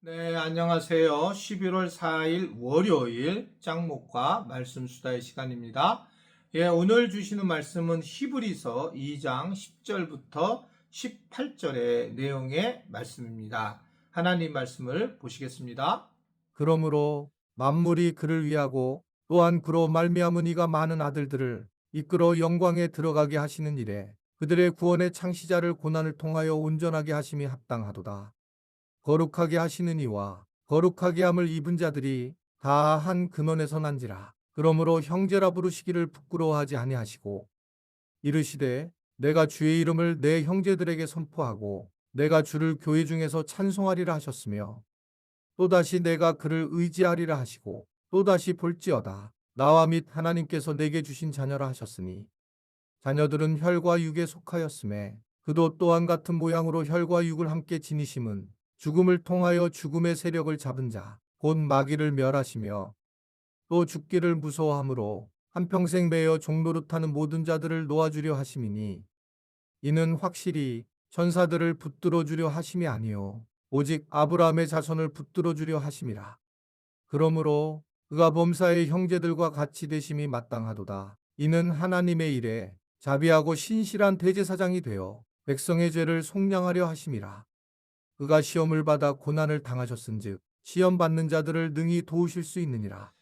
네, 안녕하세요. 11월 4일 월요일 짱목과 말씀 수다의 시간입니다. 예, 오늘 주시는 말씀은 히브리서 2장 10절부터 18절의 내용의 말씀입니다. 하나님 말씀을 보시겠습니다. 그러므로 만물이 그를 위하고 또한 그로 말미암은 이가 많은 아들들을 이끌어 영광에 들어가게 하시는 일에 그들의 구원의 창시자를 고난을 통하여 온전하게 하심이 합당하도다. 거룩하게 하시는 이와 거룩하게 함을 입은 자들이 다 한 근원에서 난지라. 그러므로 형제라 부르시기를 부끄러워하지 아니하시고 이르시되 내가 주의 이름을 내 형제들에게 선포하고 내가 주를 교회 중에서 찬송하리라 하셨으며 또다시 내가 그를 의지하리라 하시고 또다시 볼지어다 나와 및 하나님께서 내게 주신 자녀라 하셨으니 자녀들은 혈과 육에 속하였음에 그도 또한 같은 모양으로 혈과 육을 함께 지니심은 죽음을 통하여 죽음의 세력을 잡은 자 곧 마귀를 멸하시며 또 죽기를 무서워하므로 한평생 매여 종노릇하는 모든 자들을 놓아주려 하심이니 이는 확실히 천사들을 붙들어 주려 하심이 아니요 오직 아브라함의 자손을 붙들어 주려 하심이라. 그러므로 그가 범사의 형제들과 같이 되심이 마땅하도다. 이는 하나님의 일에 자비하고 신실한 대제사장이 되어 백성의 죄를 속량하려 하심이라. 그가 시험을 받아 고난을 당하셨은즉 시험 받는 자들을 능히 도우실 수 있느니라.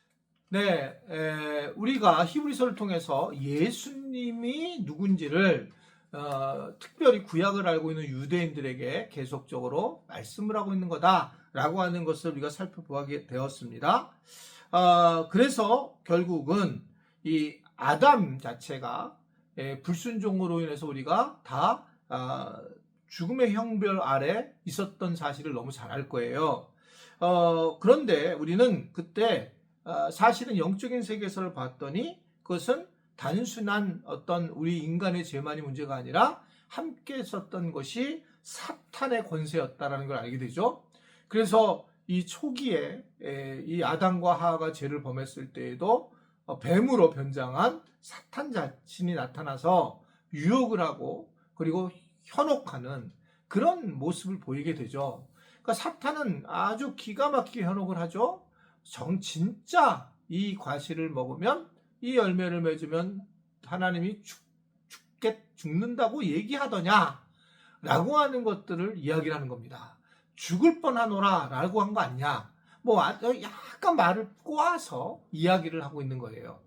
네, 우리가 히브리서를 통해서 예수님이 누군지를 특별히 구약을 알고 있는 유대인들에게 계속적으로 말씀을 하고 있는 거다라고 하는 것을 우리가 살펴보게 되었습니다. 그래서 결국은 이 아담 자체가 불순종으로 인해서 우리가 다 죽음의 형벌 아래 있었던 사실을 너무 잘 알 거예요. 그런데 우리는 그때 사실은 영적인 세계에서를 봤더니 그것은 단순한 어떤 우리 인간의 죄만이 문제가 아니라 함께 썼던 것이 사탄의 권세였다라는 걸 알게 되죠. 그래서 이 초기에 이 아담과 하와가 죄를 범했을 때에도 뱀으로 변장한 사탄 자신이 나타나서 유혹을 하고 그리고 현혹하는 그런 모습을 보이게 되죠. 그러니까 사탄은 아주 기가 막히게 현혹을 하죠. 진짜 이 과실을 먹으면 이 열매를 맺으면 하나님이 죽는다고 얘기하더냐 라고 하는 것들을 이야기를 하는 겁니다. 죽을 뻔하노라 라고 한 거 아니냐, 뭐 약간 말을 꼬아서 이야기를 하고 있는 거예요.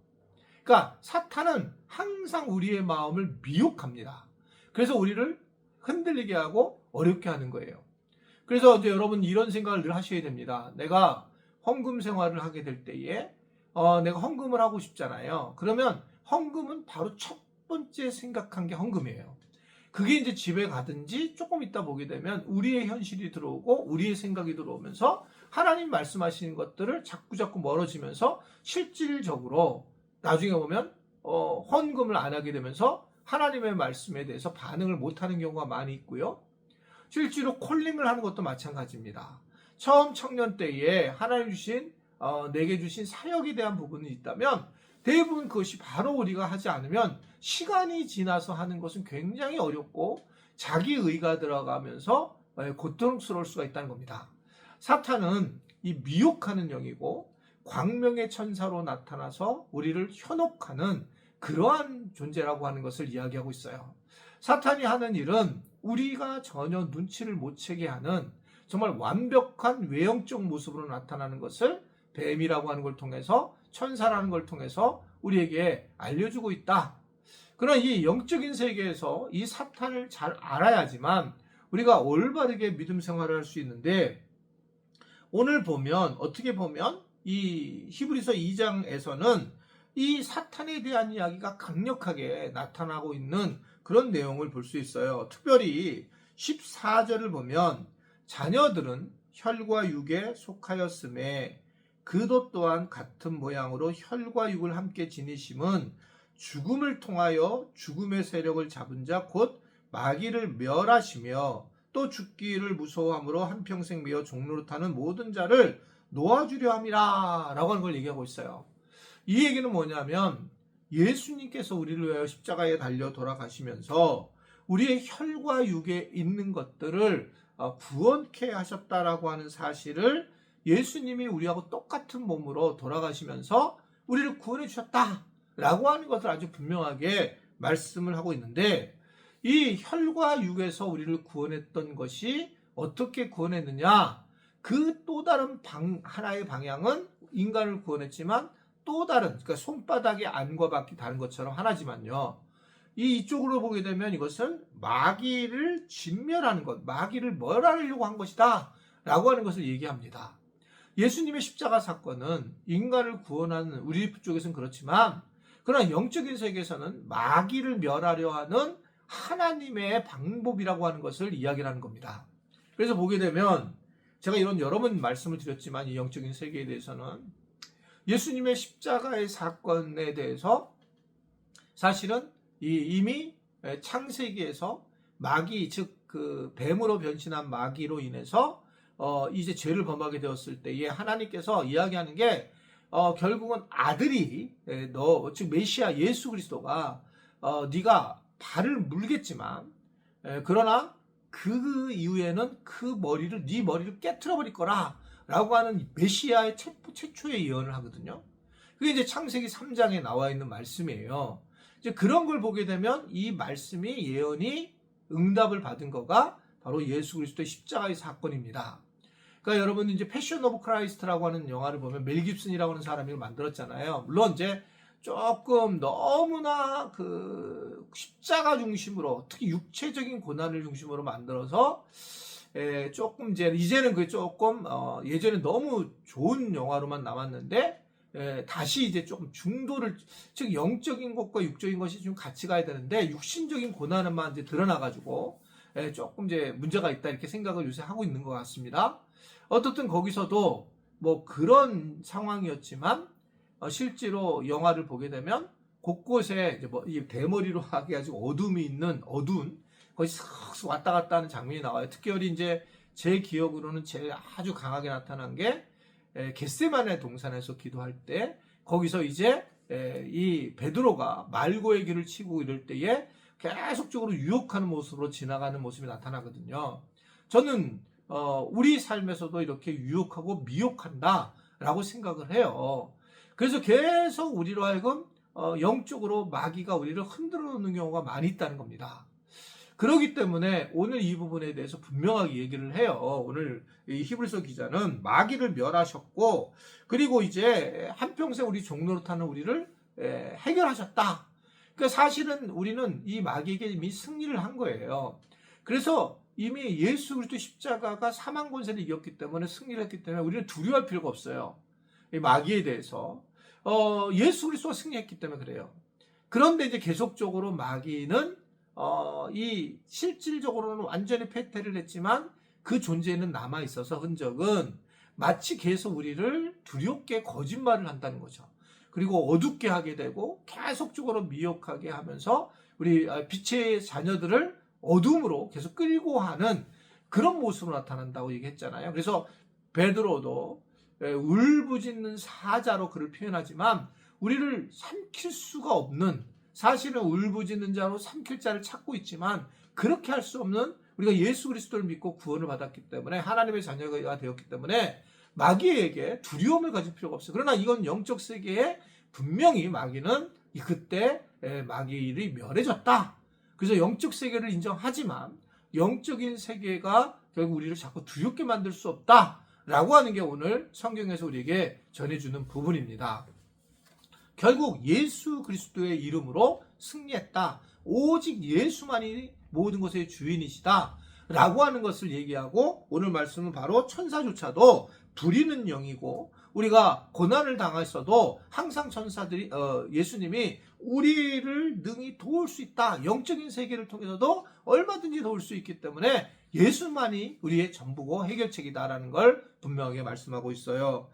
그러니까 사탄은 항상 우리의 마음을 미혹합니다. 그래서 우리를 흔들리게 하고 어렵게 하는 거예요. 그래서 이제 여러분 이런 생각을 늘 하셔야 됩니다. 내가 헌금 생활을 하게 될 때에 내가 헌금을 하고 싶잖아요. 그러면 헌금은 바로 첫 번째 생각한 게 헌금이에요. 그게 이제 집에 가든지 조금 있다 보게 되면 우리의 현실이 들어오고 우리의 생각이 들어오면서 하나님 말씀하시는 것들을 자꾸자꾸 멀어지면서 실질적으로 나중에 보면 헌금을 안 하게 되면서 하나님의 말씀에 대해서 반응을 못하는 경우가 많이 있고요. 실제로 콜링을 하는 것도 마찬가지입니다. 처음 청년 때에 하나님 주신 내게 주신 사역에 대한 부분이 있다면 대부분 그것이 바로 우리가 하지 않으면 시간이 지나서 하는 것은 굉장히 어렵고 자기 의가 들어가면서 고통스러울 수가 있다는 겁니다. 사탄은 이 미혹하는 영이고 광명의 천사로 나타나서 우리를 현혹하는 그러한 존재라고 하는 것을 이야기하고 있어요. 사탄이 하는 일은 우리가 전혀 눈치를 못 채게 하는 정말 완벽한 외형적 모습으로 나타나는 것을 뱀이라고 하는 걸 통해서, 천사라는 걸 통해서 우리에게 알려주고 있다. 그러나 이 영적인 세계에서 이 사탄을 잘 알아야지만 우리가 올바르게 믿음 생활을 할 수 있는데, 오늘 보면 어떻게 보면 이 히브리서 2장에서는 이 사탄에 대한 이야기가 강력하게 나타나고 있는 그런 내용을 볼 수 있어요. 특별히 14절을 보면 자녀들은 혈과 육에 속하였음에 그도 또한 같은 모양으로 혈과 육을 함께 지니심은 죽음을 통하여 죽음의 세력을 잡은 자 곧 마귀를 멸하시며 또 죽기를 무서워함으로 한평생 매어 종노릇하는 모든 자를 놓아주려 함이라 라고 하는 걸 얘기하고 있어요. 이 얘기는 뭐냐면 예수님께서 우리를 위하여 십자가에 달려 돌아가시면서 우리의 혈과 육에 있는 것들을 구원케 하셨다라고 하는 사실을 예수님이 우리하고 똑같은 몸으로 돌아가시면서 우리를 구원해 주셨다라고 하는 것을 아주 분명하게 말씀을 하고 있는데, 이 혈과 육에서 우리를 구원했던 것이 어떻게 구원했느냐, 그 또 다른 하나의 방향은 인간을 구원했지만 또 다른, 그러니까 손바닥의 안과 밖이 다른 것처럼 하나지만요, 이쪽으로 보게 되면 이것은 마귀를 진멸하는 것, 마귀를 멸하려고 한 것이다 라고 하는 것을 얘기합니다. 예수님의 십자가 사건은 인간을 구원하는, 우리 쪽에서는 그렇지만 그러나 영적인 세계에서는 마귀를 멸하려 하는 하나님의 방법이라고 하는 것을 이야기를 하는 겁니다. 그래서 보게 되면 제가 이런 여러 번 말씀을 드렸지만 이 영적인 세계에 대해서는 예수님의 십자가의 사건에 대해서 사실은 이미 창세기에서 마귀, 즉 그 뱀으로 변신한 마귀로 인해서 이제 죄를 범하게 되었을 때에 하나님께서 이야기하는 게 결국은 아들이 즉 메시아 예수 그리스도가 네가 발을 물겠지만 그러나 그 이후에는 네 머리를 깨트려 버릴 거라 라고 하는 메시아의 최초의 예언을 하거든요. 그게 이제 창세기 3장에 나와 있는 말씀이에요. 이제 그런 걸 보게 되면 이 말씀이, 예언이 응답을 받은 거가 바로 예수 그리스도의 십자가의 사건입니다. 그러니까 여러분 이제 패션 오브 크라이스트라고 하는 영화를 보면 멜 깁슨이라고 하는 사람이 만들었잖아요. 물론 이제 조금 너무나 그 십자가 중심으로, 특히 육체적인 고난을 중심으로 만들어서 조금 이제는 그 조금 예전에 너무 좋은 영화로만 남았는데 다시 이제 조금 중도를, 즉 영적인 것과 육적인 것이 좀 같이 가야 되는데 육신적인 고난만 이제 드러나가지고 조금 이제 문제가 있다 이렇게 생각을 요새 하고 있는 것 같습니다. 어떻든 거기서도 뭐 그런 상황이었지만 실제로 영화를 보게 되면 곳곳에 이제 이 대머리로 하게 가지고 어두운 거의 싹 왔다 갔다 하는 장면이 나와요. 특별히 이제 제 기억으로는 제일 아주 강하게 나타난 게 겟세마네 동산에서 기도할 때 거기서 이제 이 베드로가 말고의 길을 치고 이럴 때에 계속적으로 유혹하는 모습으로 지나가는 모습이 나타나거든요. 저는 우리 삶에서도 이렇게 유혹하고 미혹한다라고 생각을 해요. 그래서 계속 우리로 하여금 영적으로 마귀가 우리를 흔들어 놓는 경우가 많이 있다는 겁니다. 그렇기 때문에 오늘 이 부분에 대해서 분명하게 얘기를 해요. 오늘 이 히브리서 기자는 마귀를 멸하셨고, 그리고 이제 한평생 우리 종노릇하는 우리를 해결하셨다. 그러니까 사실은 우리는 이 마귀에게 이미 승리를 한 거예요. 그래서 이미 예수 그리스도 십자가가 사망 권세를 이겼기 때문에, 승리를 했기 때문에 우리는 두려워할 필요가 없어요. 이 마귀에 대해서 예수 그리스도가 승리했기 때문에 그래요. 그런데 이제 계속적으로 마귀는 이 실질적으로는 완전히 패퇴를 했지만 그 존재는 남아 있어서 흔적은 마치 계속 우리를 두렵게 거짓말을 한다는 거죠. 그리고 어둡게 하게 되고 계속적으로 미혹하게 하면서 우리 빛의 자녀들을 어둠으로 계속 끌고 하는 그런 모습으로 나타난다고 얘기했잖아요. 그래서 베드로도 울부짖는 사자로 그를 표현하지만 우리를 삼킬 수가 없는, 사실은 울부짖는 자로 삼킬 자를 찾고 있지만 그렇게 할 수 없는, 우리가 예수 그리스도를 믿고 구원을 받았기 때문에, 하나님의 자녀가 되었기 때문에 마귀에게 두려움을 가질 필요가 없어요. 그러나 이건 영적 세계에 분명히 마귀는 그때 마귀를 멸해졌다. 그래서 영적 세계를 인정하지만 영적인 세계가 결국 우리를 자꾸 두렵게 만들 수 없다라고 하는 게 오늘 성경에서 우리에게 전해주는 부분입니다. 결국 예수 그리스도의 이름으로 승리했다. 오직 예수만이 모든 것의 주인이시다 라고 하는 것을 얘기하고, 오늘 말씀은 바로 천사조차도 부리는 영이고, 우리가 고난을 당했어도 항상 천사들이 예수님이 우리를 능히 도울 수 있다. 영적인 세계를 통해서도 얼마든지 도울 수 있기 때문에 예수만이 우리의 전부고 해결책이다라는 걸 분명하게 말씀하고 있어요.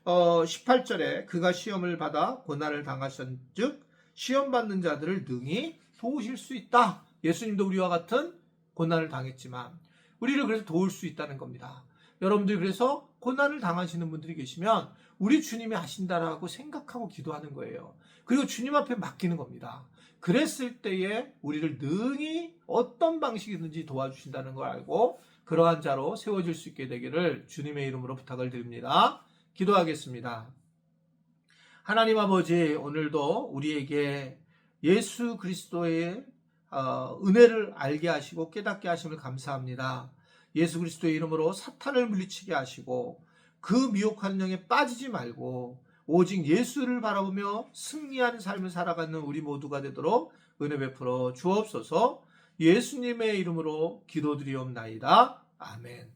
18절에 그가 시험을 받아 고난을 당하신즉 시험 받는 자들을 능히 도우실 수 있다. 예수님도 우리와 같은 고난을 당했지만 우리를 그래서 도울 수 있다는 겁니다. 여러분들이 그래서 고난을 당하시는 분들이 계시면 우리 주님이 하신다라고 생각하고 기도하는 거예요. 그리고 주님 앞에 맡기는 겁니다. 그랬을 때에 우리를 능히 어떤 방식이든지 도와주신다는 걸 알고 그러한 자로 세워질 수 있게 되기를 주님의 이름으로 부탁을 드립니다. 기도하겠습니다. 하나님 아버지, 오늘도 우리에게 예수 그리스도의 은혜를 알게 하시고 깨닫게 하심을 감사합니다. 예수 그리스도의 이름으로 사탄을 물리치게 하시고 그 미혹하는 영에 빠지지 말고 오직 예수를 바라보며 승리하는 삶을 살아가는 우리 모두가 되도록 은혜 베풀어 주옵소서. 예수님의 이름으로 기도드리옵나이다. 아멘.